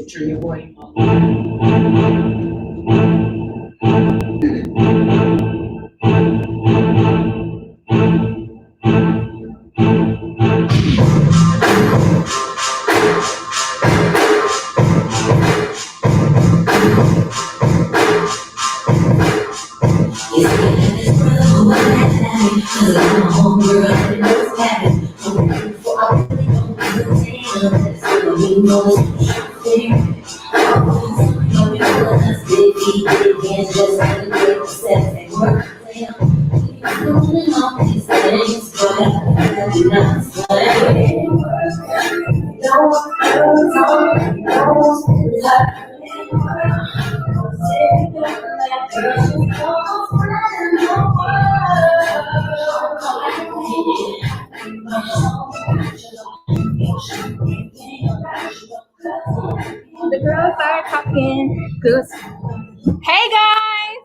turn your volume up. The girls are talking. Good. Hey guys,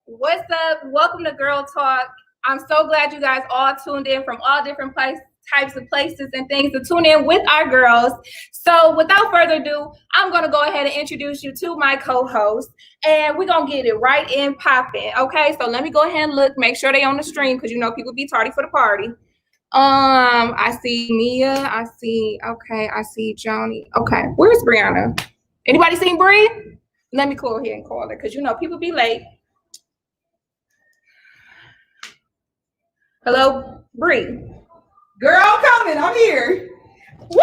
what's up? Welcome to Girl Talk. I'm so glad you guys all tuned in from all different types of places and things to tune in with our girls. So without further ado, I'm going to go ahead and introduce you to my co-host, and we're going to get it right in popping. Okay, so let me go ahead and look, make sure they on the stream because you know people be tardy for the party. I see Mia. I see Johnny. Okay, where's Brianna? Anybody seen Bree? Let me go ahead and call her because you know people be late. Hello, Bree. Girl, I'm coming. I'm here. Woo!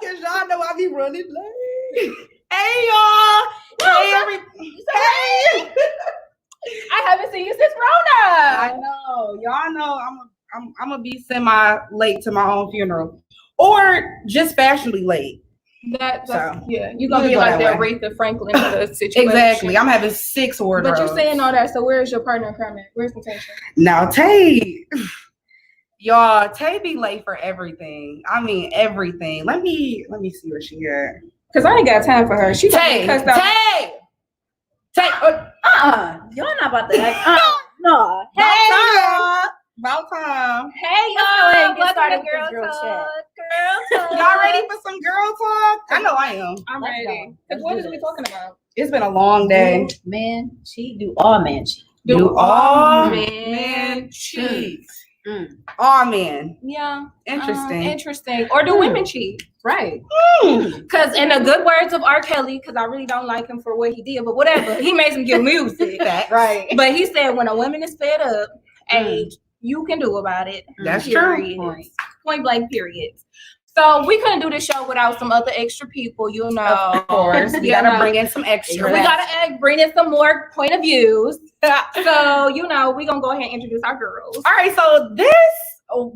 Cause y'all know I be running late. Hey y'all. Hey everybody. Hey. I haven't seen you since Rona. I know. Y'all know I'm gonna be semi late to my own funeral, or just fashionably late. That's yeah. You're gonna be like that Aretha Franklin of the situation. Exactly. I'm having 6 wardrobes. But you're saying all that. So where's your partner coming? Where's Natasha? Now Tay. Y'all, Tay be late for everything. I mean everything. Let me see where she at. Cause I ain't got time for her. She Tay. Y'all not about to act. No. Hey y'all. About time. Hey y'all. Welcome to Girl Talk. Y'all ready for some girl talk? I know I am. I'm ready. Cause what are we talking about? It's been a long day. Man cheat. Do all men cheat. Do all men cheat? All men. Yeah. Interesting. Or do women cheat? Right. Because in the good words of R. Kelly, because I really don't like him for what he did, but whatever. He made some good music. Right. But he said when a woman is fed up, age, you can do about it. That's true. Point blank, period. So we couldn't do this show without some other extra people, you know. Of course. We gotta bring in some extra. We gotta bring in some more point of views. So, you know, we're gonna go ahead and introduce our girls. All right, so this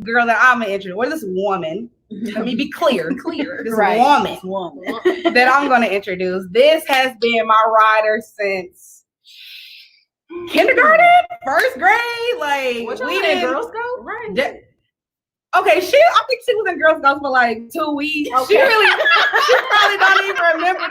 girl that I'm gonna introduce, this woman, let me be clear. This woman that I'm gonna introduce. This has been my rider since kindergarten, first grade. Like, what we in Girl Scout? Right. Okay, I think she was in Girl Scouts for like 2 weeks. Okay. She probably don't even remember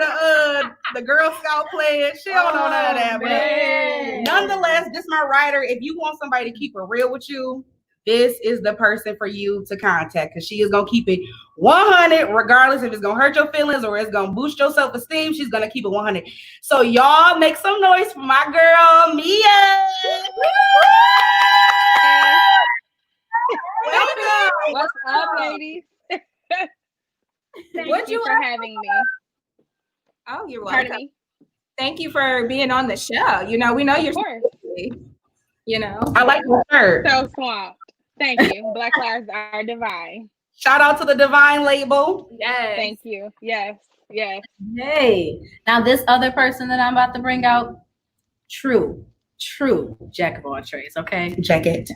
the Girl Scout pledge. She don't know none of that. Man. But nonetheless, this is my rider. If you want somebody to keep it real with you, this is the person for you to contact because she is gonna keep it 100, regardless if it's gonna hurt your feelings or it's gonna boost your self-esteem. She's gonna keep it 100. So y'all make some noise for my girl Mia. What's up, ladies? Thank you for having me. Oh, you're Pardon welcome. me? Thank you for being on the show. You know, we know you're you know. I like your shirt. So swamped. Thank you. Black lives are divine. Shout out to the Divine label. Yes. Thank you. Yes. Hey, now this other person that I'm about to bring out, true jack of all trades. Okay, Jack Ed.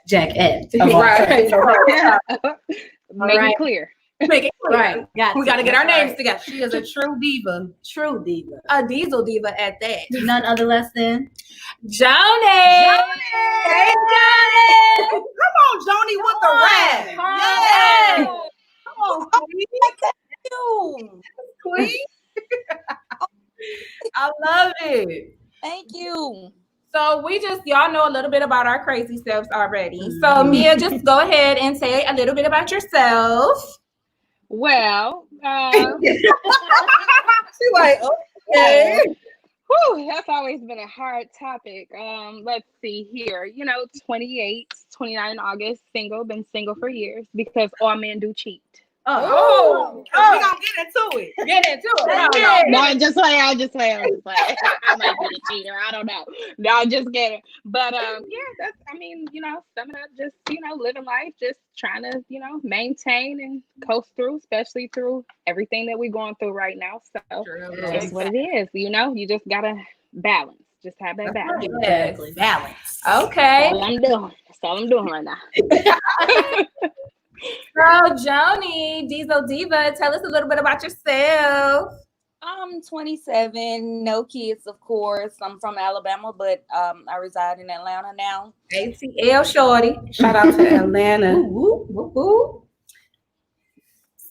Right. Make it clear. Make it clear. Right. We got to get our names together. She is a true diva. A diesel diva at that. None other less than Johnny. Hey, Johnny. Come on, Johnny, with the rap. Yes. Come on, Queen. I love it. Thank you. So y'all know a little bit about our crazy selves already. So Mia, just go ahead and say a little bit about yourself. Well, She like, okay. Whew, that's always been a hard topic. Let's see here. 28, 29 August, single, been single for years because all men do cheat. Oh, we gonna get into it. Get into it. No, I'm just playing. I might be a cheater. I don't know. No, I'm just kidding. But that's. Sum it up. Just living life. Just trying to maintain and coast through, especially through everything that we're going through right now. So that's what it is. You just gotta balance. Just have that balance. Exactly. Balance. Okay. That's all I'm doing right now. Girl, Joni, Diesel Diva, tell us a little bit about yourself. I'm 27, no kids, of course. I'm from Alabama, but I reside in Atlanta now. ATL Shorty. Shout out to Atlanta. Woo, woo, woo.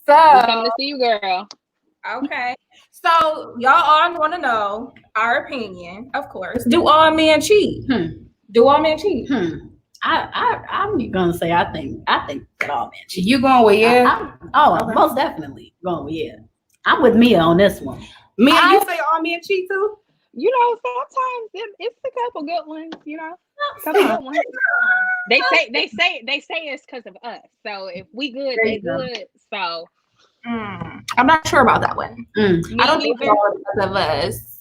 I'm coming So, to see you, girl. okay. So, y'all all want to know our opinion, of course. Do all men cheat? Do all men cheat? I'm gonna say I think that all men cheat. You going with yeah? Okay. Most definitely going with yeah. I'm with Mia on this one. Mia, you say all men cheat too? Sometimes it's a couple good ones. Couple good ones. They say it's because of us. So if we good, they good. So I'm not sure about that one. I don't think it's all because of us.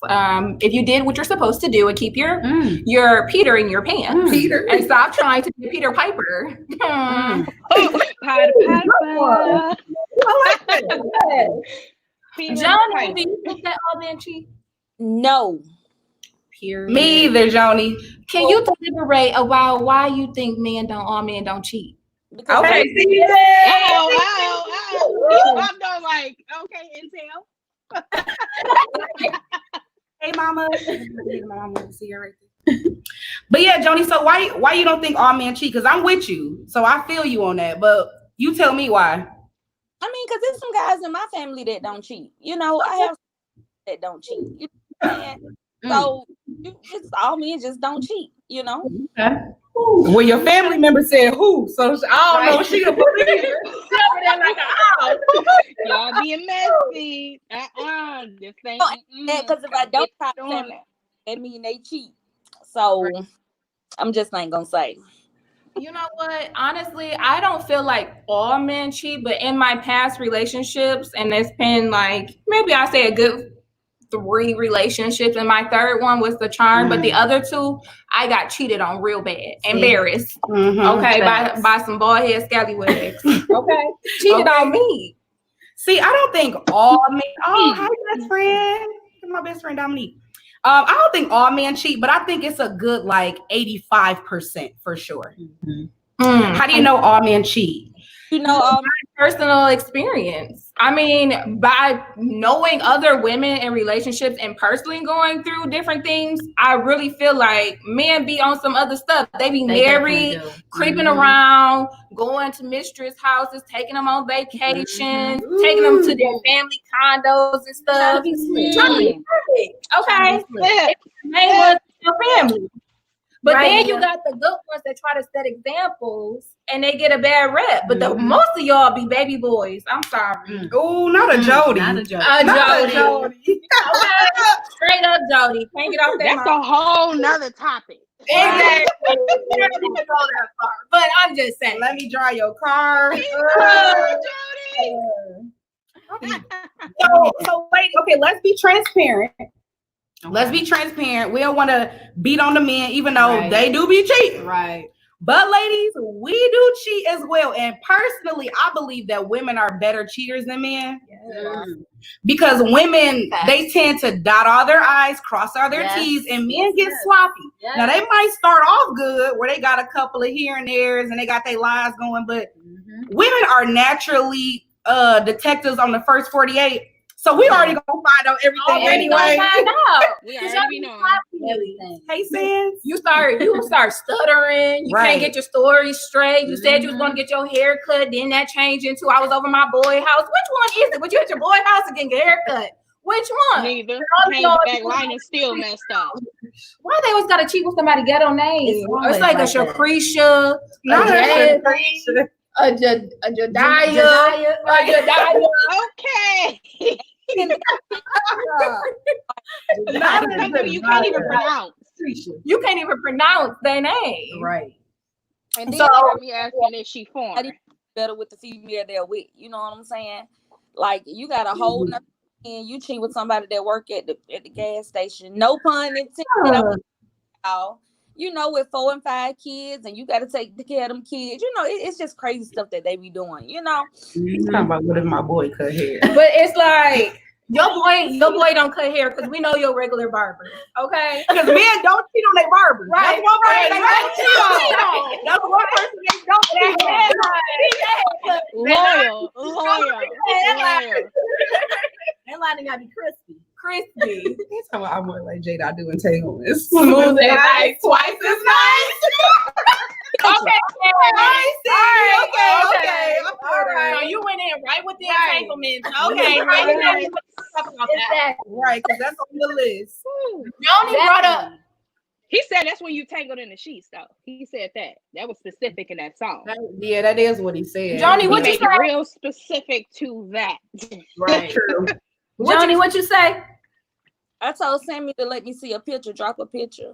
If you did what you're supposed to do and keep your Peter in your pants and stop trying to be Peter Piper. Piper. Johnny, do you think that all men cheat? No. Period. Me either, Joni. Can you deliberate about why you think all men don't cheat? Because Okay, see you I'm going like, okay, Intel. Hey, mama. See her right there. But yeah, Joni. So why you don't think all men cheat? Because I'm with you, so I feel you on that. But you tell me why. because there's some guys in my family that don't cheat. I have that don't cheat. You know what I'm saying? So it's all men just don't cheat. Okay. Well, your family member said who? So I don't know. She gonna put it in like an Y'all being messy. Just saying. Because if I don't talk to them, that mean they cheat. So I'm just not gonna say. You know what? Honestly, I don't feel like all men cheat, but in my past relationships, and it's been like maybe I say a good 3 relationships, and my third one was the charm, but the other 2, I got cheated on real bad, embarrassed. Okay, by some bald head scallywags. Okay, cheated on me. See, I don't think all men. Oh, hi, best friend. My best friend Dominique. I don't think all men cheat, but I think it's a good 85% for sure. How do you know all men cheat? My personal experience. I mean, by knowing other women in relationships and personally going through different things, I really feel like men be on some other stuff. They be married, creeping around, going to mistress houses, taking them on vacations, taking them to their family condos and stuff. Okay. Main one's your family. But then you got the good ones that try to set examples and they get a bad rep. But most of y'all be baby boys. I'm sorry. Oh, not a Jody. Not a Jody. Not a Jody. Okay. Straight up Jody. Can't get off that. That's a whole nother topic. Exactly. But I'm just saying. Let me draw your card. So wait, okay, let's be transparent. Let's be transparent. We don't want to beat on the men, even though they do be cheating. Right. But ladies, we do cheat as well. And personally, I believe that women are better cheaters than men. Because women, they tend to dot all their I's, cross all their T's, and men get sloppy. Now, they might start off good where they got a couple of here and there's and they got their lies going, but women are naturally detectives on the first 48. So we already gonna find out everything anyway. We already know everything. Hey, Sans. You start stuttering. You can't get your story straight. You said you was gonna get your hair cut, then that changed into I was over my boy house. Which one is it? Was you at your boy house and getting your hair cut? Which one? Neither. Back line is still messed up. Why they always gotta cheat with somebody ghetto name? It's like a Shakrisha. Not a Shakrisha. a Jediah, Okay. Not Something you can't even pronounce. you can't even pronounce their name. Right. And then So- they Got me asking if she foreign. better with the female they're with. You know what I'm saying? Like you got a whole nother and you cheat with somebody that work at the gas station. No pun intended. You know, with 4 and 5 kids, and you got to take care of them kids. You know, it's just crazy stuff that they be doing. You know, You talking about what if my boy cut hair? But it's like your boy don't cut hair because we know your regular barber. Okay. Because men don't cheat on their barbers. Right, That's one person they right, don't cheat on. That's one person they don't cheat on. Loyal. That line gotta be crispy. Crispy. He's talking about I want like Jada. I do entanglements. Smooth and nice, twice as nice. Okay. Okay. All right. So you went in right with the Right. entanglements. Okay. Right. Right. Talk about that. Right, because that's on the list. Johnny brought up. He said that's when you tangled in the sheets, though. He said that. That was specific in that song. Yeah, that is what he said. Johnny, He what you made say? it real specific to that. Right. True. Johnny, what you say? I told Sammy to let me see a picture. Drop a picture.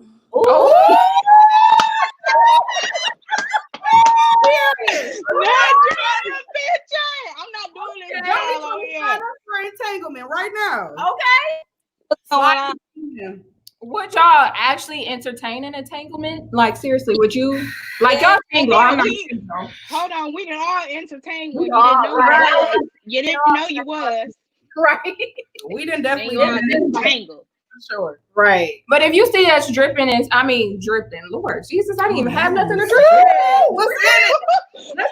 I'm not doing it. Johnny, all over sign here. up for entanglement right now. Okay. So I, Yeah. Would y'all actually entertain an entanglement? Like seriously, would you? Like y'all single? I'm not single. Hold on, we can all entertain when We you all- didn't know right. you was. You didn't know you was. Right. We didn't Then definitely you all do just that. tangled. For sure. Right. But if you see us dripping, dripping. Lord Jesus, I didn't even have nothing to drip. What's in it? Let's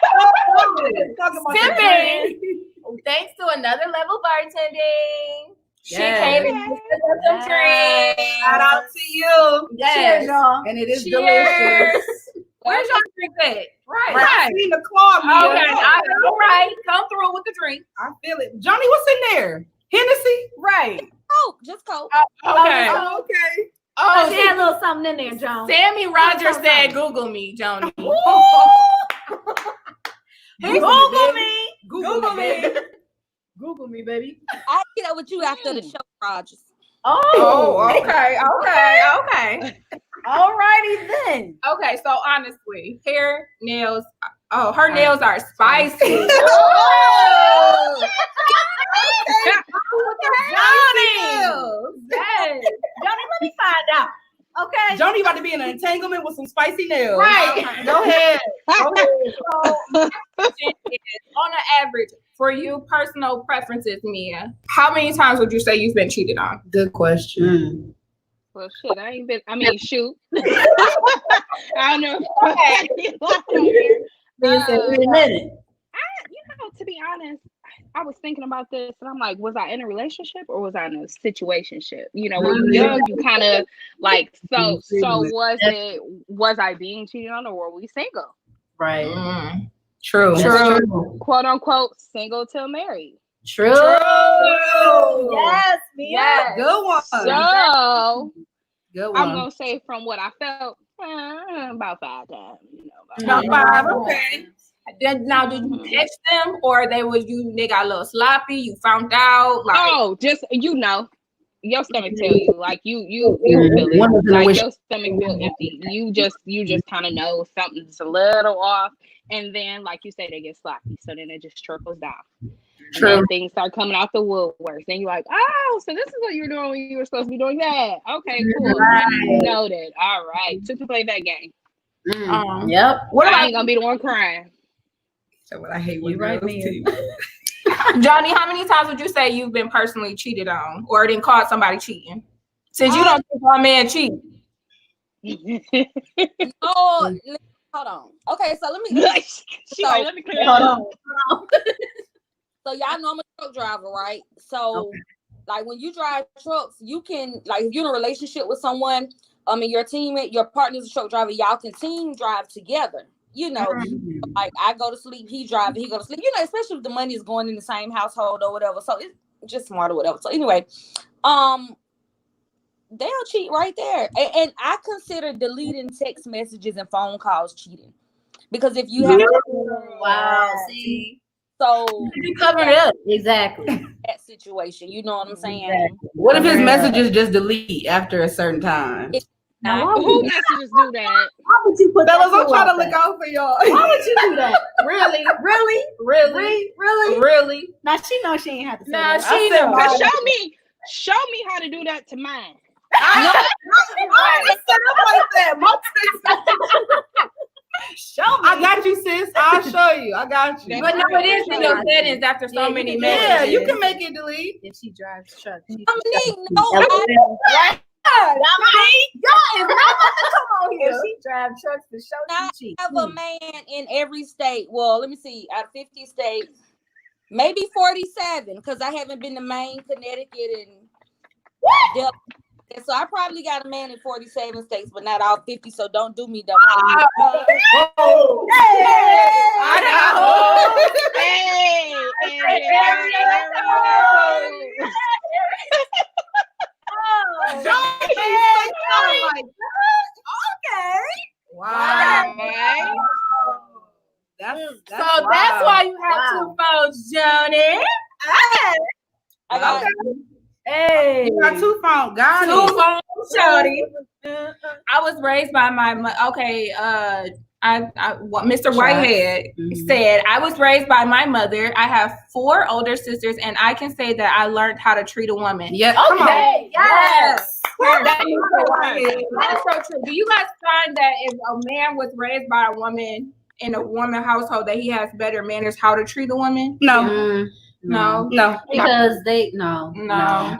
talk about the Sipping. drink. Thanks to another level bartending. She Yes. came and gave us some drinks. Shout out to you. Yes. Cheers, y'all. And it is Cheers. delicious. Where's your drink at? Right. I seen the claw. Okay. All right. Come through with the drink. I feel it. Johnny, what's in there? Hennessy? Right. Coke, just Coke. Okay. Oh, okay. Oh, she Oh, had a little something in there, John. Sammy Rogers said, "Google me, Johnny." Google me. Google me. Google me, baby. I'll get up with you after the show, Rogers. Oh, okay. Okay. All righty then. Okay, so honestly, hair, nails. Oh, her nails are spicy. Johnny. Yes. Johnny, let me find out. Okay. Johnny about to be in an entanglement with some spicy nails. Right. Go ahead. So, on the average, for you, personal preferences, Mia, how many times would you say you've been cheated on? Good question. Well, shit, I ain't been. I mean, shoot. I don't know. Then said, wait a minute. To be honest, I was thinking about this, and I'm like, was I in a relationship or was I in a situationship? You know, when you're young, you kind of like. So was I being cheated on, or were we single? Right. True. True. Quote unquote, single till married. True. True. Yes, Mia. Yes. Good one. So Good I'm one. gonna say from what I felt, about 5 times. You know, About about 5. Okay. Now, did you text them, or they got a little sloppy? You found out, like, Oh, just your stomach tell you, like you feel it, One of them like wish- your stomach feel empty. You just kind of know something's a little off, and then like you say, they get sloppy, so then it just trickles down. And then things start coming out the woodworks, and you're like, oh, so this is what you were doing when you were supposed to be doing that. Okay, cool, noted. All right, to play that game. Yep. what I about ain't gonna be the one crying. That's what I hate when You right, girls Mia. cheat. Johnny? How many times would you say you've been personally cheated on, or then caught somebody cheating? Since you don't think our man cheat. Oh, hold on. Okay, so let me. She like, let me clear Hold that up. on. So y'all know I'm a truck driver, right? So, like when you drive trucks, you can like if you're in a relationship with someone, and your teammate, your partner's a truck driver, y'all can team drive together. You know, like I go to sleep, he drive, he go to sleep. You know, especially if the money is going in the same household or whatever. So it's just smart or whatever. So anyway, they'll cheat right there, and I consider deleting text messages and phone calls cheating. Because if you have Wow. See, so you covered it up exactly. that situation, you know what I'm saying? Exactly. What if his messages just delete after a certain time? Now, why Who would, messages do that? why would you put Fellas, that? I'm trying to look out for y'all. Why would you do that? Really? Really? Really? Really? Really? Now she knows she ain't have to say Nah, that. she said knows. why? But show me how to do that to mine. Show me. I got you, sis. I'll show you. I got you. But no, it is in your settings after so Yeah, you many can- messages. Yeah, you can make it delete. If she drives truck, she Dominique, no, I Y'all is not about to come on if here. she drives trucks to show Not she cheat. have a man in every state. Well, let me see, out of 50 states, maybe 47, because I haven't been to Maine, Connecticut, and Delaware. And so I probably got a man in 47 states, but not all 50. So don't do me, Dominique. I got Hey, Wow. Right? That's So that's why you have two phones, Johnny. I got Hey. you got two phones. Got Two it. phones, Jody. I was raised by my okay. Mr. Whitehead said I was raised by my mother. I have 4 older sisters, and I can say that I learned how to treat a woman. Yeah, come on. Okay. Yes. That is so Right. true. That is so true. Do you guys find that if a man was raised by a woman in a woman household that he has better manners how to treat a woman? No, No. no. Because they no.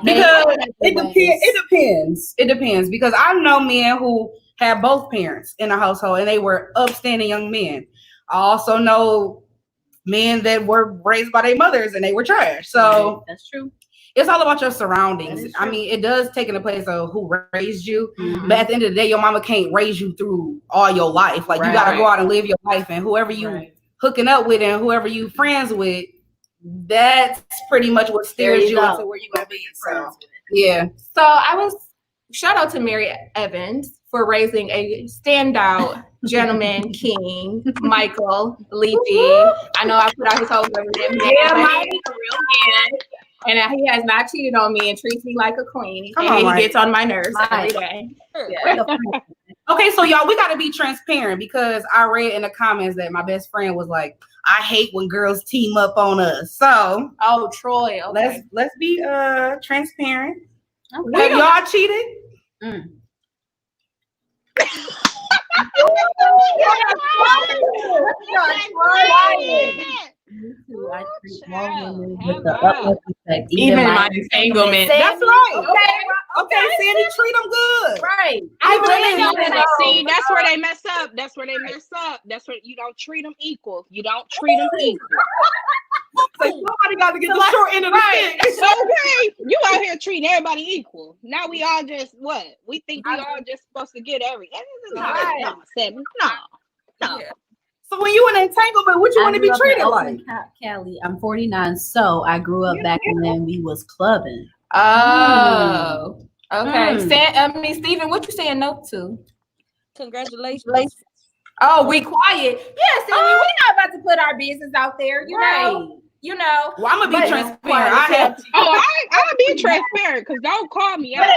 Because it depends. It depends. It depends because I know men who had both parents in the household and they were upstanding young men. I also know men that were raised by their mothers and they were trash. So that's true. it's all about your That surroundings. is I true. mean, it does take into place of who raised you. Mhm. But at the end of the day, your mama can't raise you through all your life. Like you gotta go out and live your life, and whoever you Right. hooking up with and whoever you friends with, that's pretty much what There steers you you go. into where you gonna be. So yeah. So I was shout out to Mary Evans for raising a standout gentleman king, Michael Leafy. I know I put out his whole government. Yeah, Mike, a real man. And he has not cheated on me and treats me like a queen. Come and on, he Mike. gets on my nerves every Mike. day. Yeah. Okay, so y'all, we gotta be transparent because I read in the comments that my best friend was like, I hate when girls team up on us. So Oh, Troy. Okay. let's be transparent. Okay. Have y'all cheated? I treat all Child, women how with the about? utmost respect, Even my my entanglement. That's right. Okay. Okay, Sandy, treat them good. Right. I Even really in know your that. See, that's where they mess up. That's where they mess up. That's where you don't treat them equal. You don't treat them equal. So somebody got to get the short end of the stick. Okay, you out here treating everybody equal. Now we all just what? We think we all just supposed to get everything. No, Right. no, Seven. No. So when you in entanglement, what you want to be treated like? Cali, I'm 49, so I grew up back when we was clubbing. Oh. Okay. Mm. Stephen, what you saying no to? congratulations. Oh, we quiet. Yes, we're not about to put our business out there, you know. You know. Well, I'm gonna be But- transparent. I have Oh, I'll be transparent because don't call me out.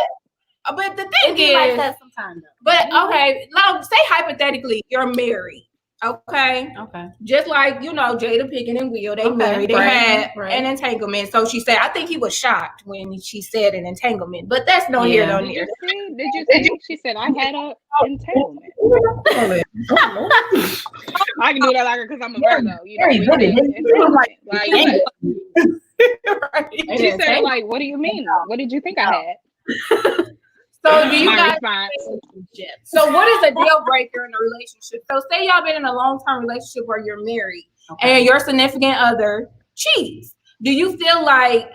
But the It thing be like is, that sometimes though. but okay, now say hypothetically you're married. Okay. Okay. Just like, Jada Pinkett and Will, they Okay, married. They right, had right. an entanglement. So she said, I think he was shocked when she said an entanglement. But that's no here, no Did near. you see? Did you see? She said I had a entanglement. I can do that like her because I'm a Virgo. You know, very we good. think entanglement. Like, right. she said, like, what do you mean? What did you think I had? So do you My guys response. So what is a deal breaker in a relationship? So say y'all been in a long-term relationship where you're married and your significant other cheats. Do you feel like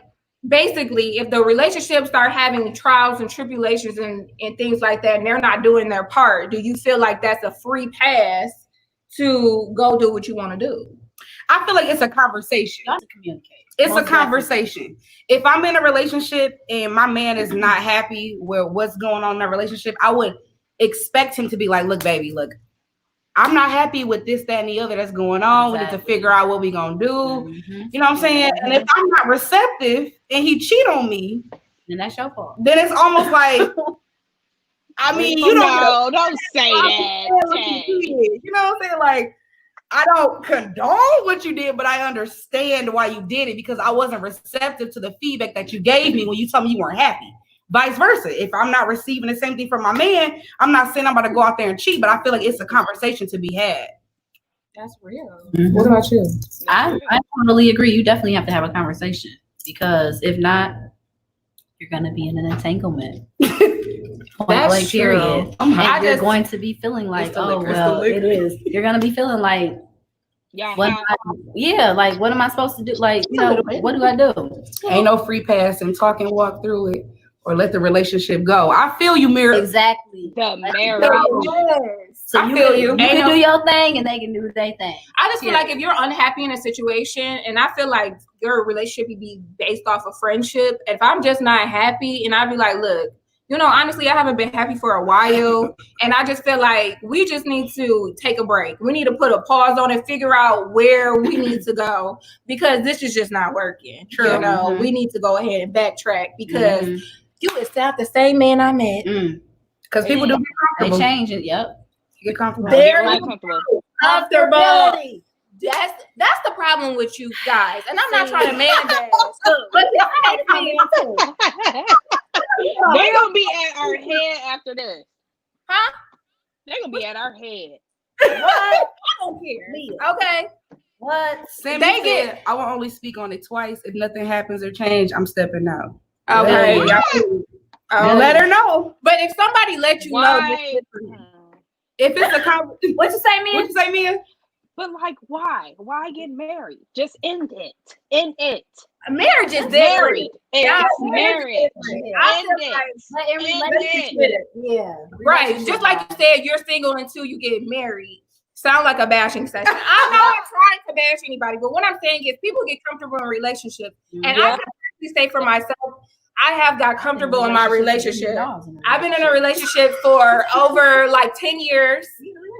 basically if the relationship start having trials and tribulations and things like that and they're not doing their part, do you feel like that's a free pass to go do what you want to do? I feel like it's a conversation. You have to communicate. It's Most a conversation. If I'm in a relationship and my man is not happy with what's going on in that relationship, I would expect him to be like, look, baby, look, I'm not happy with this, that, and the other that's going on. We need to figure out what we gonna do. Mm-hmm. You know what I'm saying? And if I'm not receptive and he cheat on me, then that's your fault. then it's almost like, I mean, you don't say that. You know what I'm saying? Like, I don't condone what you did, but I understand why you did it because I wasn't receptive to the feedback that you gave me when you told me you weren't happy. Vice versa. If I'm not receiving the same thing from my man, I'm not saying I'm about to go out there and cheat, but I feel like it's a conversation to be had. That's real. Mm-hmm. What about you? I totally agree. You definitely have to have a conversation because if not, you're going to be in an entanglement. Point blank, period. And you're going to be feeling like, oh, well, it is. You're going to be feeling like, what am I supposed to do? Like, you know, what do I do? Ain't no free pass and talk and walk through it or let the relationship go. I feel you, Mira. Exactly. The marriage. So you can do your thing and they can do their thing. I just feel like if you're unhappy in a situation, and I feel like your relationship would be based off of friendship. If I'm just not happy and I'd be like, look, you know, honestly, I haven't been happy for a while. And I just feel like we just need to take a break. We need to put a pause on it, figure out where we need to go because this is just not working. True. You know, we need to go ahead and backtrack because you is not the same man I met. Because people do get They comfortable. change it. Yep. Get comfortable. Very comfortable. comfortable. That's the problem with you guys. And I'm not trying to man bash, but They're gonna be at our head after this. Huh? They're gonna be at our head. What? I don't care. Okay. What? Sammy said, I will only speak on it twice. If nothing happens or change, I'm stepping out. Okay. Let her know. But if somebody let you Why? know, If it's a conversation. what you say, Mia? What you say, Mia? But like, why? Why get married? Just end it. End it. Marriage is Married. Yeah, It's married. I End feel it. like Every End relationship. Yeah. right. Just like you said, you're single until you get married. Sound like a bashing session. I'm not trying to bash anybody, but what I'm saying is people get comfortable in relationships. And I can actually say for myself, I have got comfortable in my relationship. I've been in a relationship for over like 10 years.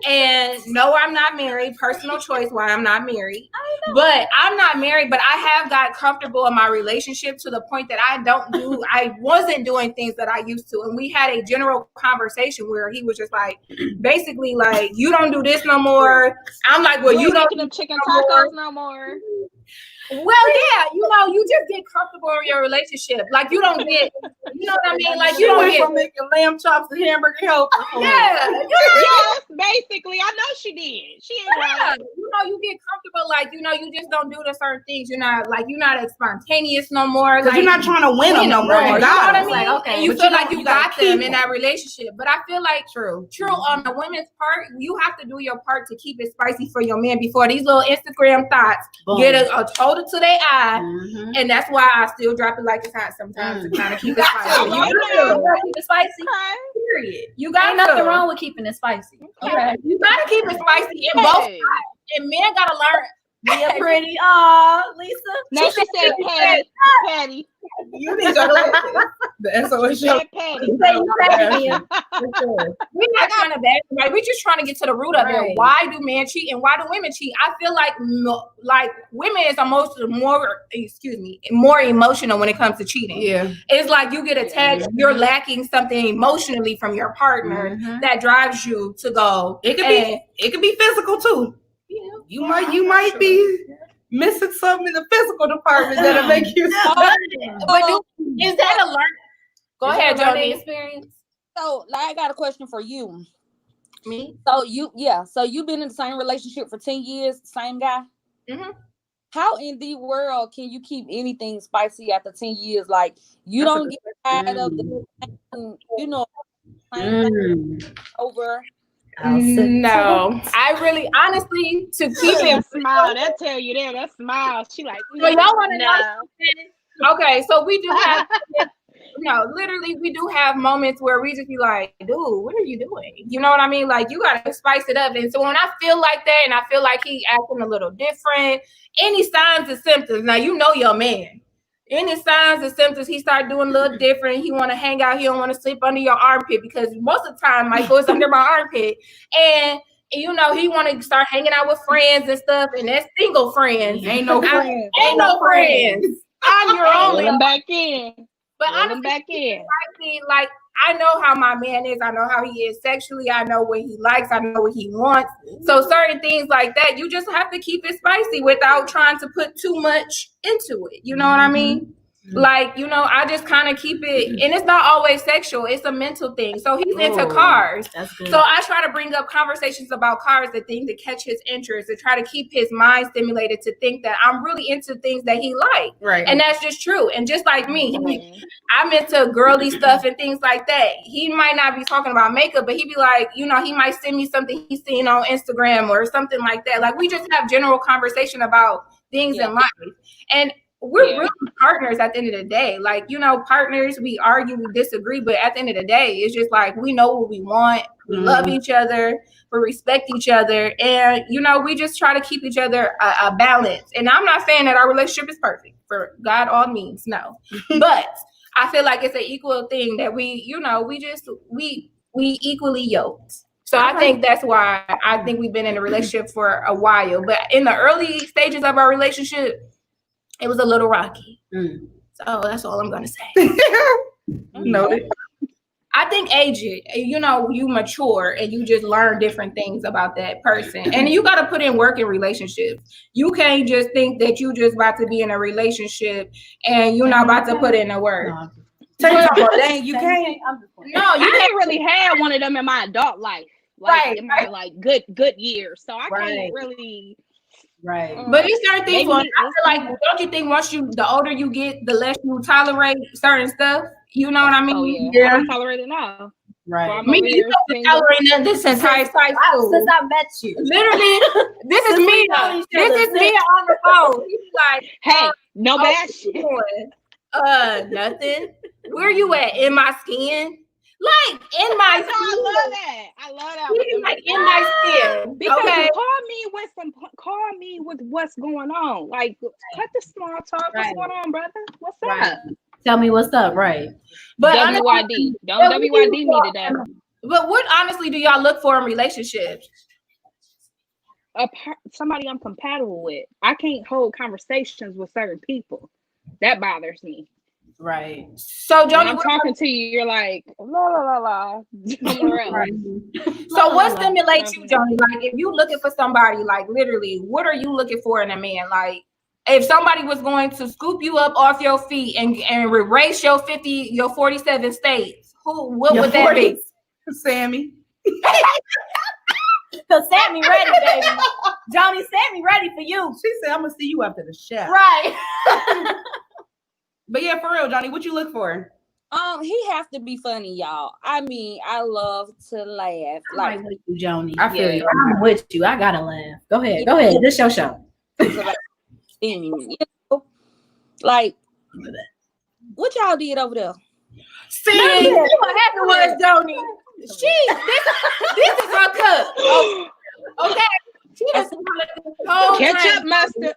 And no, I'm not married. Personal choice why I'm not married. But I'm not married, but I have got comfortable in my relationship to the point that I wasn't doing things that I used to. And we had a general conversation where he was just like, basically like, you don't do this no more. I'm like, well, you don't making them chicken tacos no more. Well, yeah, you know, you just get comfortable in your relationship. Like you don't get, you know what I mean? Like you don't get from making lamb chops to hamburger helper. yeah, Yes, basically. I know she did. She ain't yeah, right. you know, you get comfortable. Like you know, you just don't do the certain things. You're not as spontaneous no more. Because Like you're not trying to win them no more. right. You know what I mean? Like, okay, And you but feel you like know, you you gotta got them keep in them. that relationship. But I feel like true on the women's part, you have to do your part to keep it spicy for your man before these little Instagram thoughts get a shoulder to their eye. And that's why I still drop it like it's hot sometimes to kind of keep it spicy. to. You Right gotta now. Keep it spicy. period. You got Ain't nothing wrong with keeping it spicy. Okay. You gotta keep it spicy in both Hey. sides. And men gotta learn. Mia pretty. Aw, Lisa. No, she said Patty. Patty. You need your glasses. The SOS show. Said Patty. We're not trying to bash anybody. We're just trying to get to the root of it. Why do men cheat and why do women cheat? I feel like women is more emotional when it comes to cheating. Yeah. It's like you get attached, you're lacking something emotionally from your partner that drives you to go. It could be physical too. You might be missing something in the physical department that'll make you. Is that a learn? Go ahead, Jody. Experience. So, like, I got a question for you. Me? So you've been in the same relationship for 10 years, same guy? Mhm. How in the world can you keep anything spicy after 10 years? Like, you don't get tired of the same, you know, same thing over. No, I really, honestly, to keep That it. smile. That tell you there. That smile. She like. So y'all want to no. know? Okay, so we do have. No, literally, we do have moments where we just be like, dude, what are you doing? You know what I mean? Like, you got to spice it up. And so when I feel like that and I feel like he acting a little different, any signs and symptoms, now you know your man. Any signs and symptoms, he start doing a little different. He want to hang out. He don't want to sleep under your armpit because most of the time, Michael is under my armpit. And you know, he want to start hanging out with friends and stuff, and that's single friends. Ain't no friends. Ain't no friends. I'm your Pull only. them back in. But Pull them honestly, back in. like I know how my man is. I know how he is sexually. I know what he likes. I know what he wants. So certain things like that, you just have to keep it spicy without trying to put too much into it. You know what I mean? Like, you know, I just kind of keep it, and it's not always sexual. It's a mental thing. So he's into cars. That's good. So I try to bring up conversations about cars, the thing to catch his interest, to try to keep his mind stimulated to think that I'm really into things that he likes. Right. And that's just true. And just like me, I'm into girly stuff and things like that. He might not be talking about makeup, but he'd be like, you know, he might send me something he's seen on Instagram or something like that. Like, we just have general conversation about things in life. And we're really partners at the end of the day. Like, you know, partners, we argue, we disagree, but at the end of the day, it's just like, we know what we want. We love each other. We respect each other. And, you know, we just try to keep each other a balance. And I'm not saying that our relationship is perfect. For God, all means, no. But I feel like it's an equal thing that we, you know, we equally yoked. So I think that's why I think we've been in a relationship for a while. But in the early stages of our relationship, it was a little rocky. So that's all I'm going to say. Noted. I think age, you know, you mature and you just learn different things about that person. And you got to put in work in relationships. You can't just think that you just about to be in a relationship and you're not about to put in the work. Dang, you can't. No, you I ain't really had one of them in my adult life. Like in my like good years. So I can't really. Right. But it's certain things. I feel like, don't you think once the older you get, the less you tolerate certain stuff? You know what I mean? Oh yeah. I don't tolerate it now. Right. So Me, you don't been tolerating nothing this entire school. Since I met you. Literally, this is me. This is me on the phone. He's like, hey, no bad shit. Nothing. Where you at? In my skin? Like in my skin. I love that. I love that. Like in my skin. Because okay. Call me with what's going on. Like, cut the small talk. What's going on, brother? What's up? Tell me what's up, right? But WYD. Don't WYD me today. But what honestly do y'all look for in relationships? Somebody I'm compatible with. I can't hold conversations with certain people. That bothers me. Right. So, Joni, I'm talking to you, you're like, la la la la. Right. So, what stimulates you, Joni? Like, if you looking for somebody, like, literally, what are you looking for in a man? Like, if somebody was going to scoop you up off your feet and erase your 47 states, what would that be? Sammy. So Sammy ready, baby. Joni, Sammy ready for you. She said, I'm gonna see you after the show. Right. But yeah, for real, Johnny, what you look for? He have to be funny, y'all. I mean, I love to laugh. Like with you, Joni. I feel you. I'm with you. I gotta laugh. Go ahead. This your show. You know, like what y'all did over there? See what happened was, Joni. This is her cup. Okay. She just ketchup mustard.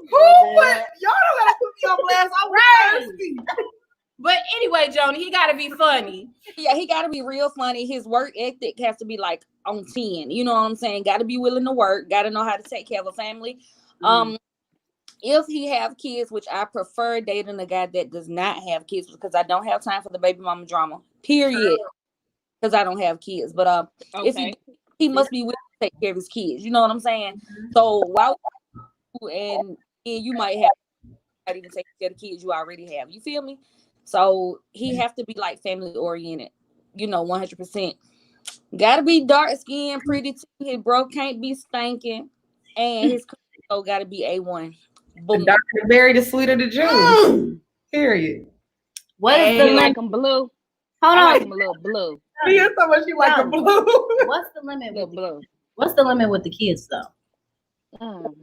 Who put y'all don't gotta put me on blast? I was thirsty. But anyway, Joni, he gotta be funny. Yeah, he gotta be real funny. His work ethic has to be like on 10. You know what I'm saying? Gotta be willing to work, gotta know how to take care of a family. If he have kids, which I prefer dating a guy that does not have kids because I don't have time for the baby mama drama. Period. Because I don't have kids. But if he must be willing to take care of his kids. You know what I'm saying? So while and you might have not even take care of the kids you already have. You feel me? So he have to be like family oriented. You know, 100%. Gotta be dark skinned, pretty too. His bro can't be stinking, and his so gotta be A1. Boom. Dr. Berry, the sweeter the juice. Period. What is the like them blue? Hold I on. like them a little blue. Here's so much you like the blue. What's the limit with blue? What's the limit with the kids though?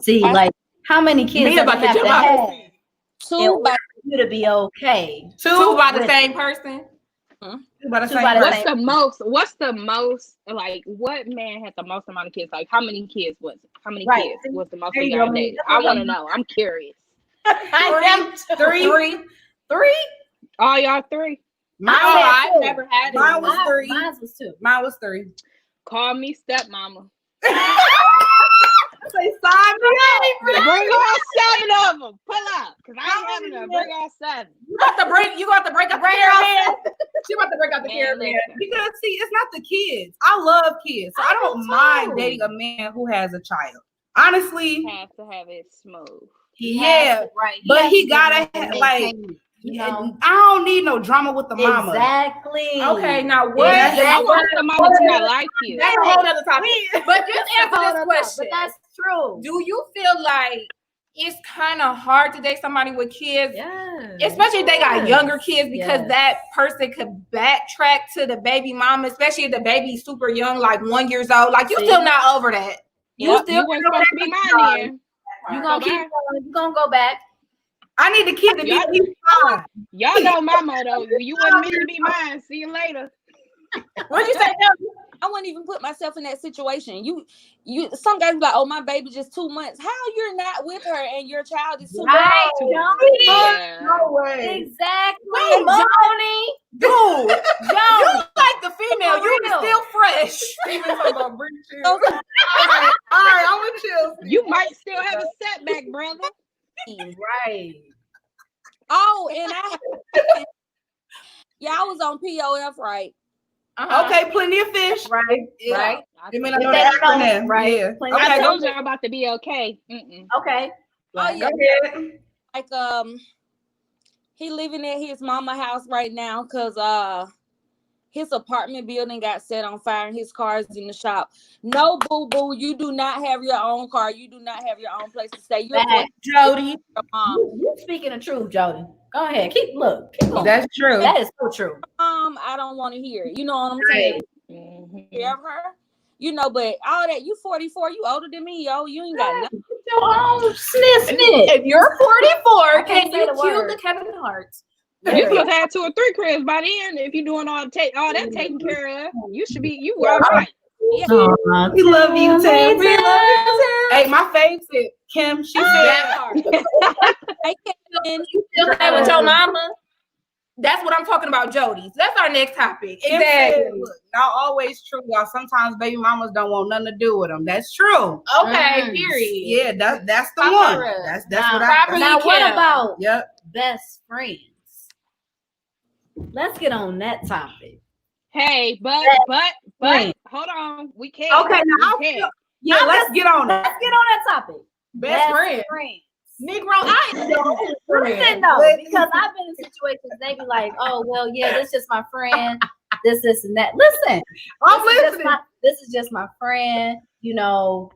See, like how many kids about have to have Two by you to be okay? Two by the same person. What's the most like what man had the most amount of kids? Like how many kids was it? How many kids was the most of y'all dated? I want to know. I'm curious. Three. All y'all three? I never had it. Mine was 3. Mine was 2. Mine was 3. Call me stepmama. Say sign me up. Bring all 7 of them. Pull up, cause I ain't having to bring all 7. You got to break up the caravan. She about to break up the Man, caravan. listen. Because see, it's not the kids. I love kids, so I don't mind dating a man who has a child. Honestly, Have to have it smooth. yeah, right. but he has to gotta be have, like, maintained, you know. I don't need no drama with the mama. Exactly. Okay, now what? I want the mama to not like you. That's a whole other topic. But just answer this But question. that's true. Do you feel like it's kind of hard to date somebody with kids? Yeah. Especially if they got younger kids, because Yes. that person could backtrack to the baby mama, especially if the baby's super young, like 1 year old. Like you See? still not over that. You Yep, still you weren't supposed to be mine then. You gonna keep going. You gonna go back. I need the kid to be fine. Y'all know my motto. You wasn't meant to be mine. See you later. What'd you say? I wouldn't even put myself in that situation. You some guys be like, oh, my baby's just 2 months. How you're not with her and your child is 2 Right. months? Yeah. No way. Exactly. Joni. Dude, You like the female. For You real. still fresh. all right, I'm with you. You might still have a setback, brother. Right. Oh, and I was on POF, right? Okay, plenty of fish. Right. Yeah. Right. You mean I know They the don't, acronym? right. Yeah. Plenty Okay, I go told y'all about to be okay. Mm-mm. Okay. Oh, yeah. ahead. Like, he living at his mama house right now because his apartment building got set on fire and his car is in the shop. No, boo-boo, you do not have your own car. You do not have your own place to stay. You're Back. Jody. your mom. You speaking the truth, Jody. Go ahead. Keep going. That's true. That is so true. I don't want to hear it. You know what I'm saying? Mhm. Hear of her? You know, but all that, you 44, you older than me, yo. You ain't got nothing. Your own snit. If you're 44, can't can say you the cue word. the Kevin Hart? You supposed to have 2 or 3 cribs by then. If you're doing all that taken care of, you should be. You all right. Yeah. We love you, Tim. We love you, Tim. Hey, my fave said Kim. She said, Hey, Kevin, You still play with your mama? That's what I'm talking about, Jody. That's our next topic. Kim said, look, not always true, y'all. Sometimes baby mamas don't want nothing to do with them. That's true. Okay, period. Yeah, that's the Proper. one. That's Now, what I. properly Now, what Kim. about Yep. best friends? Let's get on that topic. Hey, but Right. hold on. We can't. Okay, now we can't. Yeah, let's get on it. Let's get on that topic. Best friend. friends. Negro, I am your own Listen friend. though, because I've been in situations they be like, "Oh well, yeah, this is my friend, this and that." Listen, I'm this is just listening. this is just my friend. You know,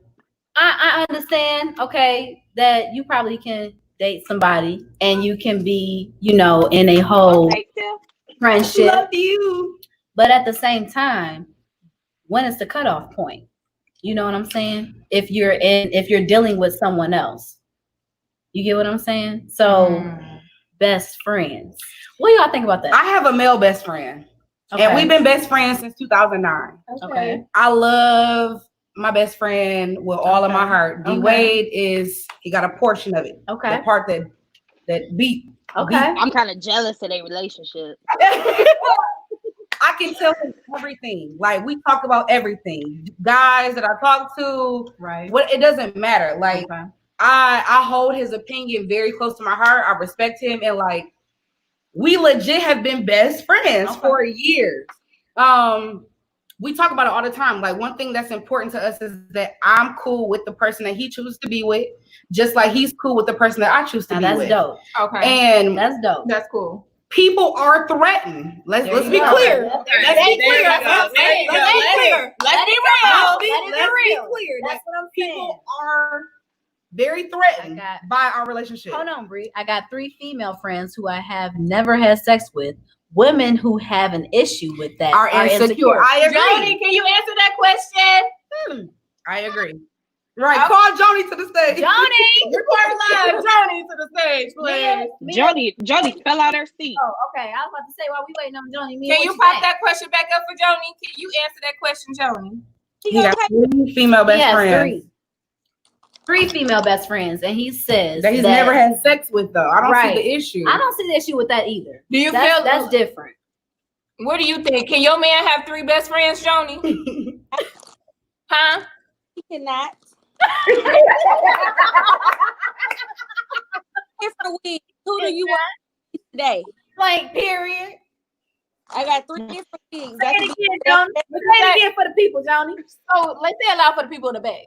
I understand. Okay, that you probably can date somebody and you can be, you know, in a whole friendship, Love you. but at the same time, when is the cutoff point? You know what I'm saying? If you're dealing with someone else. You get what I'm saying? So, best friends. What do y'all think about that? I have a male best friend, and we've been best friends since 2009. Okay. I love my best friend with all of my heart. D Okay. Wade he got a portion of it. Okay. The part that beat. Okay. I'm kind of jealous of their relationship. I can tell him everything. Like we talk about everything. Guys that I talk to, Right. what it doesn't matter. Like Okay. I hold his opinion very close to my heart. I respect him, and like we legit have been best friends for years. We talk about it all the time. Like one thing that's important to us is that I'm cool with the person that he chooses to be with, just like he's cool with the person that I choose to Now be that's with. dope. Okay, And That's dope. that's cool. people are threatened. Let's There be you go. clear. Let's Let's be clear. That's what I'm saying. Let's be clear. Let's be real. Let's be Let it be real. clear. That's what I'm saying. People are very threatened I got- by our relationship. Hold on, Bree. I got 3 female friends who I have never had sex with. Women who have an issue with that Are insecure. I agree. Jody, can you answer that question? I agree. Right. Call Joni to the stage. Joni! Report live, Joni, to the stage, please. Jody fell out her seat. Oh, okay. I was about to say while we waiting on Joni. Can you pop that question back up for Joni? Can you answer that question, Joni? He got 3 female best friends 3 female best friends, and he says that he's never had sex with, though. I don't Right. see the issue. I don't see the issue with that either. Do you That's, feel that's different. What do you think? Can your man have 3 best friends, Joni? Huh? He cannot. Different weeks. Who do you want today? Like, period. I got 3 different wigs. Say That it could be again, Johnny. Say it again for the people, Johnny. So let's say it loud for the people in the back.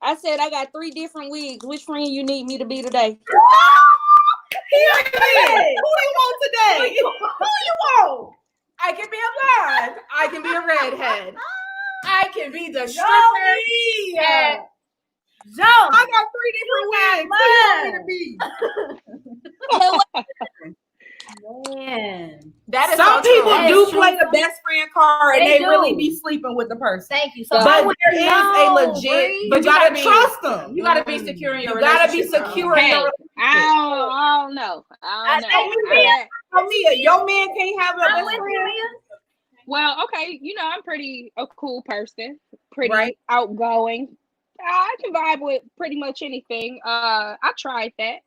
I said I got 3 different wigs. Which friend you need me to be today? Period. Who do you want today? Who you want? I can be a blonde. I can be a redhead. I can be the stripper. Yeah. Joe. I got 3 different wigs. Who you want me to be? Man. That is Some so true. people That do is true. play the best friend card and They they really do. be sleeping with the person. Thank you. So But but there is a legit, but you gotta trust them. You gotta be secure in your You gotta be relationship. secure in Hey, your I don't know. I don't I know. think we I- Mia, your man can't have a I'm best with friend. you, Mia. Well, okay, I'm pretty a cool person, pretty Right. outgoing. I can vibe with pretty much anything. I tried that,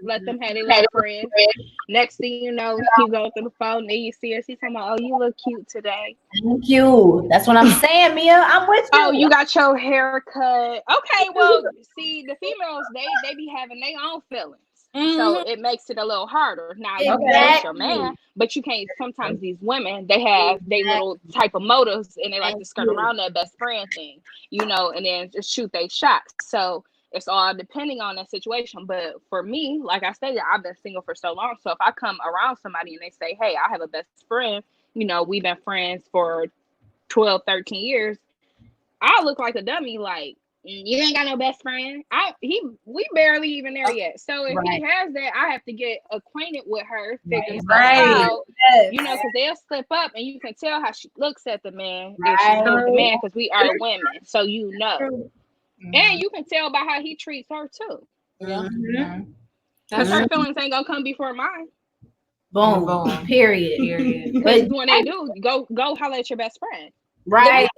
let them have their little friends. Next thing you know, you go through the phone, then you see her, she's talking about, oh, you look cute today. Thank you. That's what I'm saying, Mia. I'm with you. Oh, you got your hair cut. Okay, well, see, the females, they be having their own feelings. So it makes it a little harder. Now you can trust your man, but you can't. Sometimes these women, they have their little type of motives, and they like to skirt around that best friend thing, and then just shoot their shots. So it's all depending on that situation. But for me, like I stated, I've been single for so long. So if I come around somebody and they say, hey, I have a best friend, we've been friends for 12, 13 years, I look like a dummy, like, you ain't got no best friend. We barely even there yet. So if he has that, I have to get acquainted with her, figure stuff out. Because they'll slip up, and you can tell how she looks at the man if she's with the man, because we are women, so and you can tell by how he treats her too. Because her feelings ain't gonna come before mine. Boom. Period. But when they do, go holler at your best friend. Right.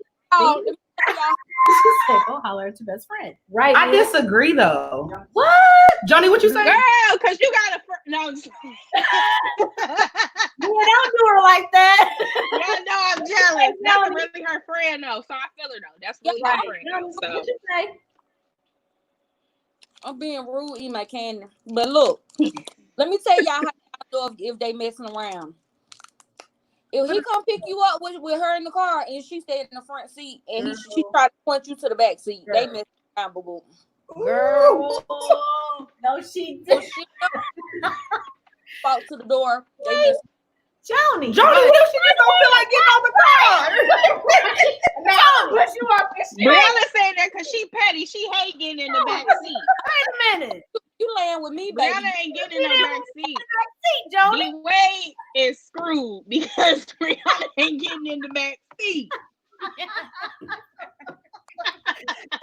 She said, go holler at your best friend. Right. I disagree though. What? Johnny, what you say? Girl, because you got no. Don't do her like that. Yeah, no, I'm jealous. That's really her friend, though. So I feel her, though. That's really her friend. So. What you say? I'm being rude, eat my candy. But look, let me tell y'all how y'all know if they messing around. If he come pick you up with her in the car and she stayed in the front seat and she tried to point you to the back seat, they messing around, boo. Girl. No, she So did. she fought to the door. They messing. Johnny, Johnny, what if she just don't feel like getting out the car? No, push you up. Brianna saying that because she petty. She hate getting in the back seat. Wait a minute. You laying with me, baby. Brianna ain't getting in the back seat. Johnny. D-Wade is screwed because Brianna ain't getting in the back seat.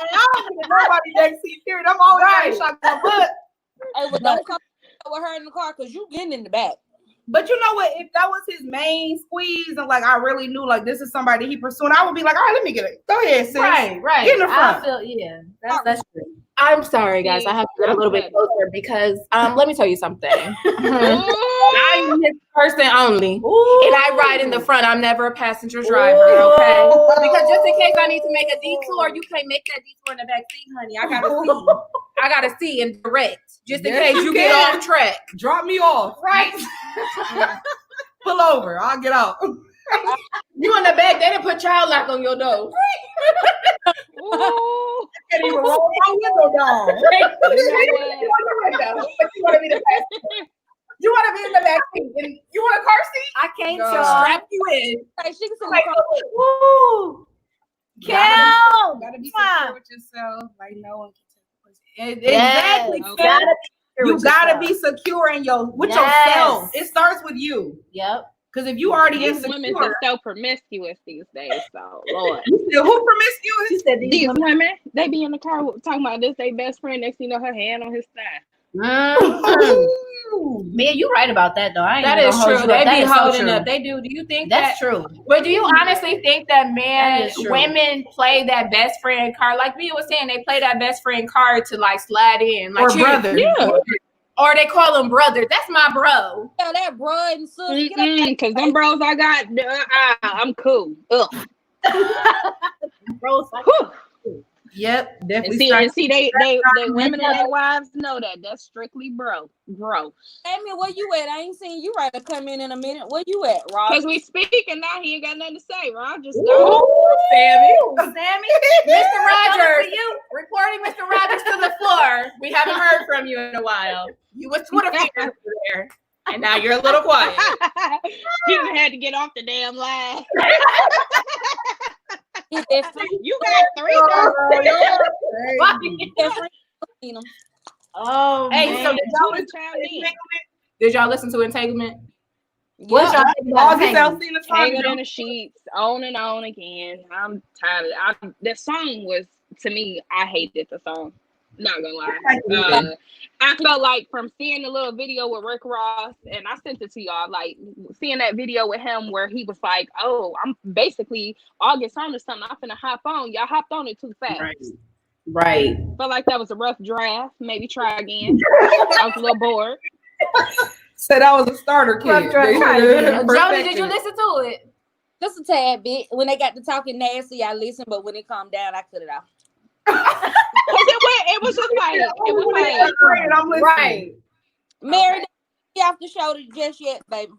I don't need nobody next seat period. I'm always right. Shotgun butt. Hey, but don't come with her in the car because you getting in the back. But you know what? If that was his main squeeze and like I really knew like this is somebody he pursuing, I would be like, all right, let me get it. Go ahead, sis. Right. Get in the front. I feel, that's true. I'm sorry, guys. I have to get a little bit closer because let me tell you something. I'm his person only. Ooh. And I ride in the front. I'm never a passenger driver, okay? Because just in case I need to make a detour, you can't make that detour in the back seat, honey. I gotta see and direct. Just in case you get off track. Drop me off. Right. Pull over. I'll get out. You in the back, they didn't put child lock on your door. Ooh. Can't even roll my window down. You want to be in the back seat. And you want a car seat? I can't strap you in. Hey, she can sit in the Like, car. woo. Cal. Gotta be secure with yourself. Like no one can take Yes. Exactly. Okay. You gotta be secure in yourself. It starts with you. Yep. Because if you already These insecure, women are so promiscuous these days. So, Lord. who promiscuous? These women, they be in the car talking about this, their best friend. Next thing you know, her hand on his thigh. Man, you right about that though. I ain't That even is gonna hold true. you up. They That be is so holding true. up. They do. Do you think That's that? true. But do you honestly think that That is true. women play that best friend card? Like Mia was saying, they play that best friend card to like slide in, like Or brother. Yeah. or they call him brother. That's my bro. Yeah, that bro and sister. Get up there. Because them bros I got, I'm cool. Ugh. bro. Yep, And definitely. see, they women and their wives know that. That's strictly bro. Amy, where you at? I ain't seen you right to come in a minute. Where you at, Rob? Because we speaking now, he ain't got nothing to say. Rob just Sammy, Mr. Rogers, reporting Mr. Rogers to the floor. We haven't heard from you in a while. You was Twitter fingers there, and now you're a little quiet. He even had to get off the damn line. Get that free. You got 3 That free. Seen 'em. Oh, Hey, man. so did y'all listen to Entanglement? What's Yeah. y'all think about August Entanglement? Alsina Hanging in the sheets, on and on again. I'm tired. That song was, to me, I hated the song. Not gonna lie. I felt like from seeing the little video with Rick Ross, and I sent it to y'all, like seeing that video with him where he was like, "Oh, I'm basically August on or something. I'm finna hop on. Y'all hopped on it too fast." Right. Felt like that was a rough draft. Maybe try again. I was a little bored. Said I was a starter kid. Jody, did you listen to it? Just a tad bit. When they got to talking nasty, I listened, but when it calmed down, I cut it off. It was just like I'm listening. Right. Mary, you have to show it just yet, baby.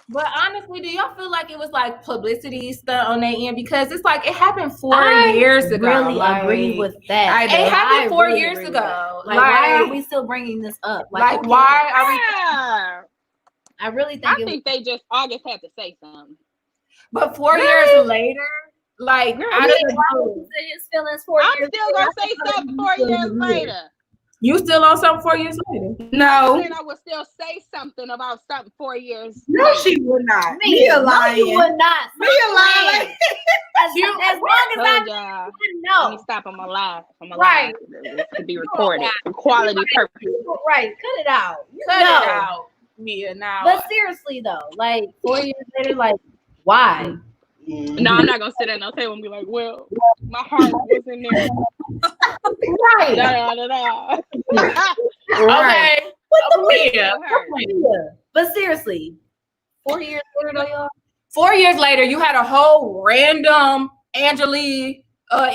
But honestly, do y'all feel like it was like publicity stuff on their end? Because it's like it happened 4 I years ago. really agree with that. It happened 4 really years agree with ago. that. Like, why are we still bringing this up? Like, who why cares? are we? Yeah. I really think I think they just August had to say something. But 4 years later, like, Girl, I he don't know. his feelings 4 I'm years. still gonna say something 4 years later. You still on something 4 years later? I No, said I would still say something about something 4 years. no, later. she would not. Mia Mia lying. You would not. Mia lying. As long as I Told y'all. Let know. me stop. I'm alive. Right. This could be recorded for quality purposes. Right, cut it out. Cut No. it out, Mia. Now, But seriously though, like 4 years later, like why? No, I'm not gonna sit at no table and be like, well, my heart was in there. right? Da, da, da, da. Okay. What the Mia? Yeah. But seriously, 4 years later though, y'all. 4 years later, you had a whole random Angelique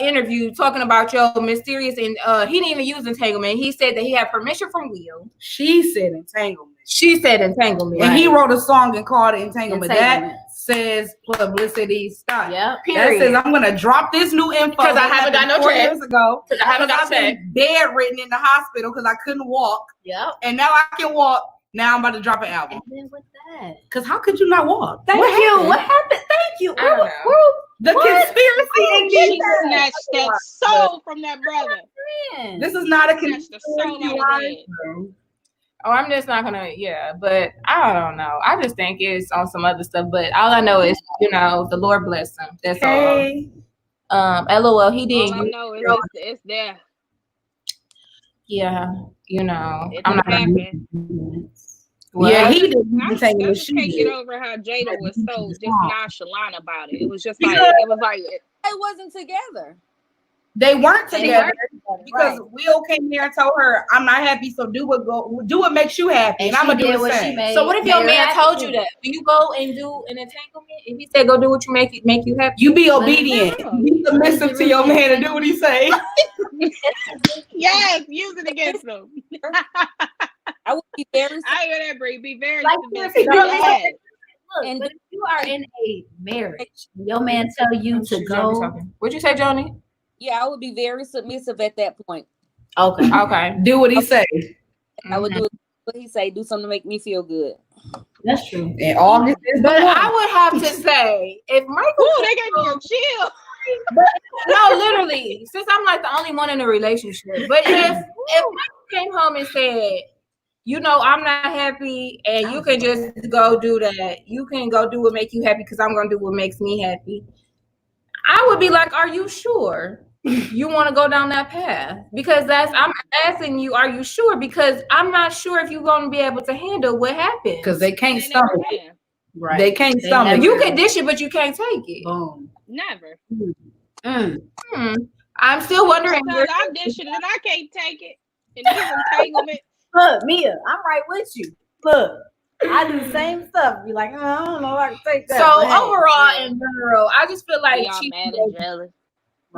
interview talking about your mysterious and he didn't even use entanglement. He said that he had permission from Will. She said entanglement. She said entanglement. And he wrote a song and called it entanglement. Entanglement. That says publicity style. Yeah. That says I'm gonna drop this new info 'Cause I haven't got no 4 check. years ago. Because I haven't got I've been bedridden in the hospital because I couldn't walk, Yep. and now I can walk. Now I'm about to drop an album. And then with that. Because how could you not walk? Thank What you. happened? What happened? Thank you. I don't know. The conspiracy in She me. snatched that soul from that brother. Man. This is not a Snatched the soul conspiracy. out of his head. Oh, I'm just not gonna, but I don't know. I just think it's on some other stuff. But all I know is, the Lord bless him. That's Hey. all. LOL, he All I did. know is it's there. Yeah, It I'm didn't not. happen. Well, Yeah, he didn't I take still what just she can't get did. over how Jada was so just nonchalant about it. It was just like it was like They wasn't together. They weren't They together weren't because Will came there and told her, "I'm not happy, so do what makes you happy, and I'm she gonna do did the what she same." made. So what if your her man happy told too? you that? Do you go and do an entanglement? If he said go do what you make you happy? You be obedient. No. Be submissive to your man and do what he say. yes, use it against them. I would be very I hear that, Bree. Be very Like, submissive. seriously, Yes. Look, And but if you are in a marriage, your man tell you to go. What'd you say, Joni? yeah, I would be very submissive at that point. Okay. Okay. Do what he say. I would do what he say, do something to make me feel good. That's true. And August is the But one. I would have to say, if Michael, Ooh, they gave me a chill. no, literally, since I'm like the only one in a relationship, but if Michael came home and said, I'm not happy, and you can just go do that, you can go do what make you happy because I'm gonna do what makes me happy, I would be like, are you sure you want to go down that path? Because I'm asking you, are you sure? Because I'm not sure if you're gonna be able to handle what happens. Because they can't They never stomach it. can. Right. They can't They stomach never- it. You can dish it, but you can't take it. Boom. Never. I'm still wondering. Sometimes I dish it and I can't take it. And these entanglement. Look, Mia, I'm right with you. Look, I do the same stuff. Be like, I don't know if I can take that. So but hey, overall, yeah. in general, I just feel like Y'all cheating mad and jealous.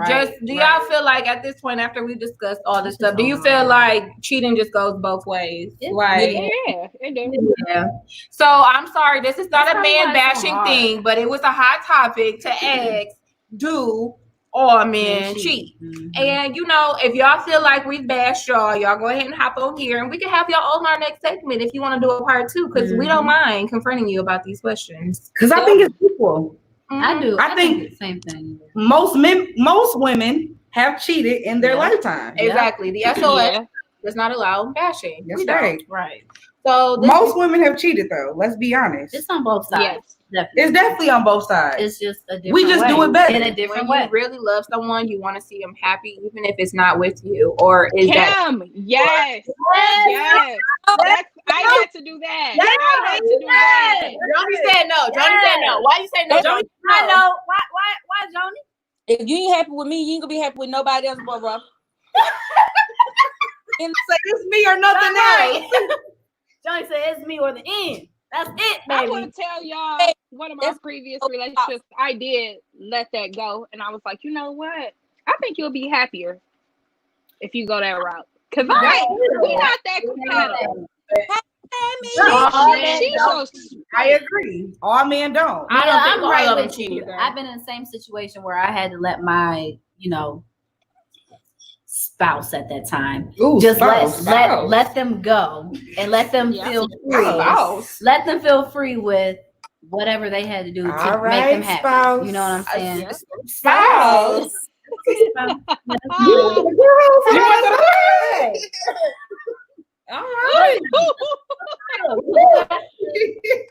Just do y'all feel like at this point, after we discussed all this stuff, do you feel like cheating just goes both ways? Like, Yeah, it do. yeah. So I'm sorry, this is not a man bashing thing, but it was a hot topic to ask. Do all men cheat? And you know, if y'all feel like we've bashed y'all go ahead and hop on here, and we can have y'all on our next segment if you want to do a part 2, because we don't mind confronting you about these questions. Because I think it's equal. I do. I think the same thing. most women have cheated in their lifetime. Exactly. The SOS does not allow bashing. That's We don't. right. Right. So Most women have cheated, though. Let's be honest. It's on both sides. Yes. Definitely. It's definitely on both sides. It's just a different We just way. do it better. In a when different you way. really love someone, you want to see them happy, even if it's not with you. Or is that? Kim, yes. Yes. I had to do that. I had to do that. Johnny said no. Johnny said no. Why you say no, Johnny? I know. Why, Johnny? If you ain't happy with me, you ain't gonna be happy with nobody else, bro. And say it's me or nothing else. Johnny said it's me or the end. That's it, I baby. want to tell y'all one of my previous relationships, I did let that go. And I was like, you know what? I think you'll be happier if you go that route. Because we're not that compatible. I agree. All men don't. I don't think I'm all right of them with cheat you. either. I've been in the same situation where I had to let my, spouse at that time Ooh, just spouse. let them go and let them feel free. Spouse. Let them feel free with whatever they had to do to All make them happy. spouse. You know what I'm saying? Spouse. All right.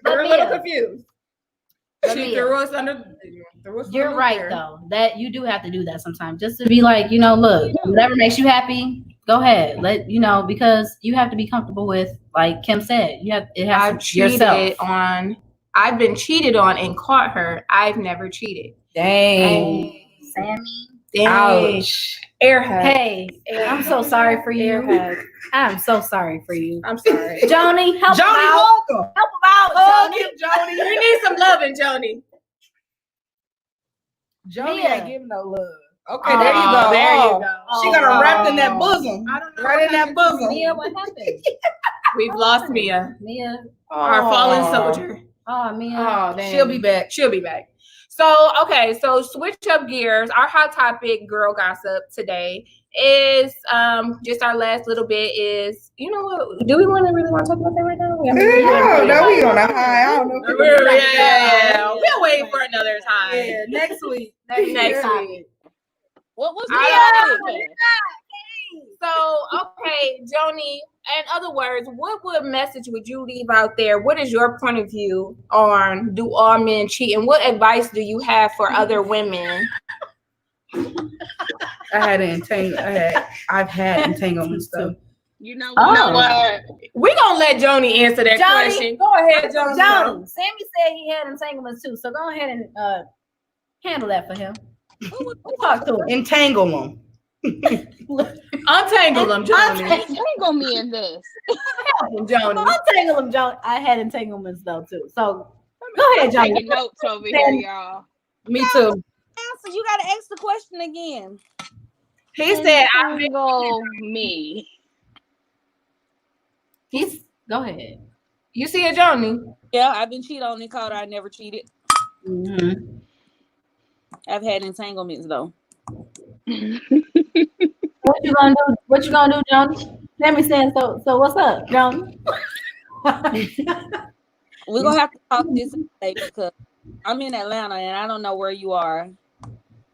We're a little confused. She threw us under. You're right though. That you do have to do that sometimes, just to be like, look, whatever makes you happy, go ahead. Because you have to be comfortable with, like Kim said, I've been cheated on and caught her. I've never cheated. Dang. Sammy. Ouch. Airhead. Hey, I'm so sorry for you. Airhead. I'm so sorry for you. I'm sorry. Joni, help him Joni, out. welcome. Help him out, Hug Joni. him, Joni. You need some loving, Joni. Joni Mia. ain't giving no love. Okay, there you go. There you go. She got her wrapped in that bosom. I don't know. Right in that bosom. Mia, what happened? We've lost Mia, Mia. our fallen soldier. Oh, Mia. Oh, dang. She'll be back. She'll be back. So, okay, so switch up gears. Our hot topic, girl gossip today, is just our last little bit is, you know what? Do we really want to talk about that right now? No, we on a high. I don't know. Yeah. We'll wait for another time. Yeah, next week. Next week. What was I that? So, okay, Joni, in other words, what message would you leave out there? What is your point of view on do all men cheat? And what advice do you have for other women? I've had entanglements though. You know Oh. what? We're gonna let Joni answer that question. Go ahead, Joni. Sammy said he had entanglements too, so go ahead and handle that for him. We'll talk to him. Entangle them. Untangle them, Joni. Tangle me in this. Joni. Untangle him, John. I had entanglements though too. So go ahead, John. Taking notes over here, y'all. Me too. Answer. You gotta ask the question again. He said, Tangle me. Go ahead. You see it, Joni? Yeah, I've been cheated on and caught. I never cheated. Mm-hmm. I've had entanglements though. What you gonna do? What you gonna do, John? Sammy saying so. So what's up, John? We're gonna have to talk this day because I'm in Atlanta and I don't know where you are.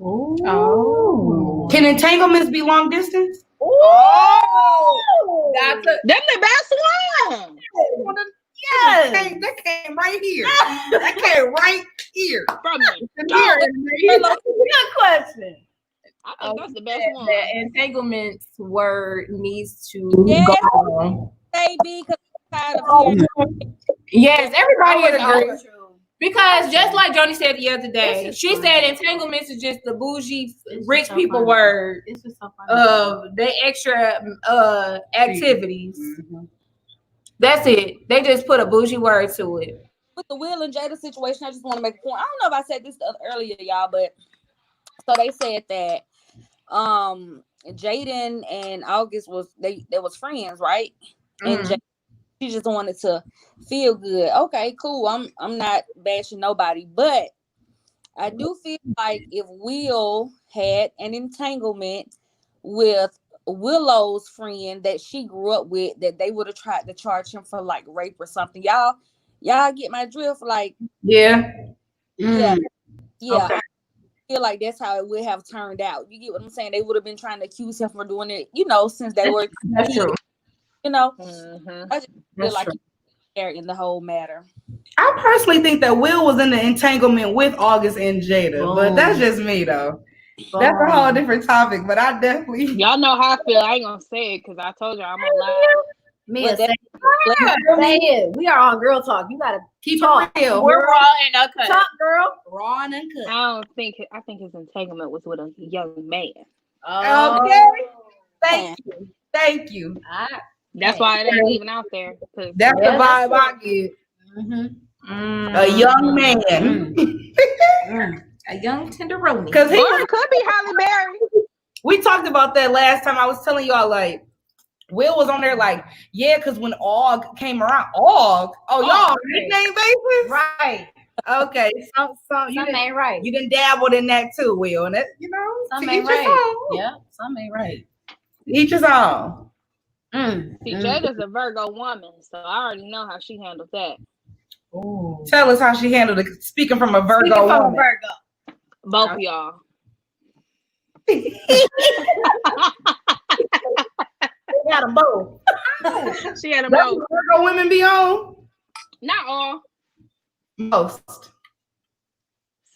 Oh. Can entanglements be long distance? Oh, that's a Them the best one. Yes. That came right here. That came right here. From me. Good question. I think that's the best one. the entanglements word needs to Yes. go on. Baby, because I'm tired of hearing. Yes, everybody is agree. agree. Because just like Joni said the other day, she said entanglements is just the bougie rich so people funny. word It's just so funny. of the extra activities. Mm-hmm. That's it. They just put a bougie word to it. With the Will and Jada situation, I just want to make a point. I don't know if I said this earlier, y'all, but so they said that Jaden and August they was friends, right? And she just wanted to feel good. Okay, cool. I'm not bashing nobody, but I do feel like if Will had an entanglement with Willow's friend that she grew up with, that they would have tried to charge him for like rape or something. Y'all get my drift? Like, yeah. Okay. I feel like that's how it would have turned out. You get what I'm saying? They would have been trying to accuse him for doing it, since they were. That's true. I just feel like they're in the whole matter. I personally think that Will was in the entanglement with August and Jada, but that's just me though. That's a whole different topic, but I definitely. Y'all know how I feel. I ain't gonna say it because I told you I'm gonna lie. Mia, say it. We are on Girl Talk. You gotta keep it real. We're raw and uncut. Talk, girl. Raw and uncut. I think his entanglement was with a young man. Okay. Thank you. That's why it ain't even out there. That's the vibe I get. A young man. A young tenderoni. Because he could be Halle Berry. We talked about that last time. I was telling y'all, like, Will was on there like, yeah, because when Og came around, y'all nickname basis? Right. Okay. So something ain't right. You done dabbled in that too, Will. And that, something ain't right. Yeah, something ain't right. Each his own. See, Jada's a Virgo woman, so I already know how she handled that. Ooh. Tell us how she handled it. Speaking from a Virgo woman. Both of y'all. Got them both. She had them both. Virgo women be on? Not all. Most.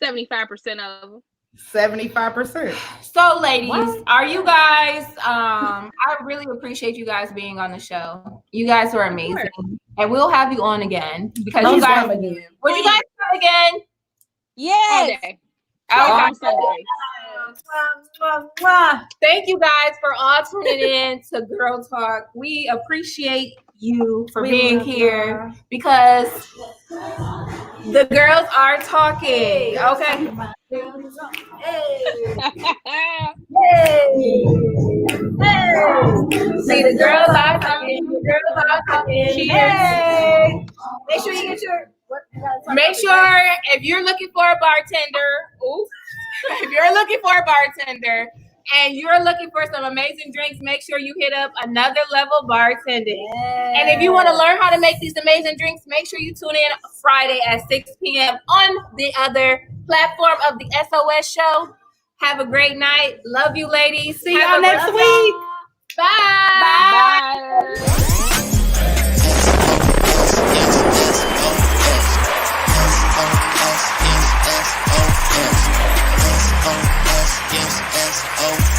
75% of them. 75%. So, ladies, are you guys? I really appreciate you guys being on the show. You guys are amazing, and we'll have you on again because you guys. Would you guys come again? Yes. Okay. Thank you guys for all tuning in to Girl Talk. We appreciate you for being here because the girls are talking. Okay. See, the girls are talking. The girls are talking. Hey. Make sure you get your. Make sure if you're looking for a bartender, and you're looking for some amazing drinks, make sure you hit up Another Level Bartending. Yes. And if you want to learn how to make these amazing drinks, make sure you tune in Friday at 6 p.m. on the other platform of the SOS show. Have a great night. Love you, ladies. See y'all next week. Bye. Yes,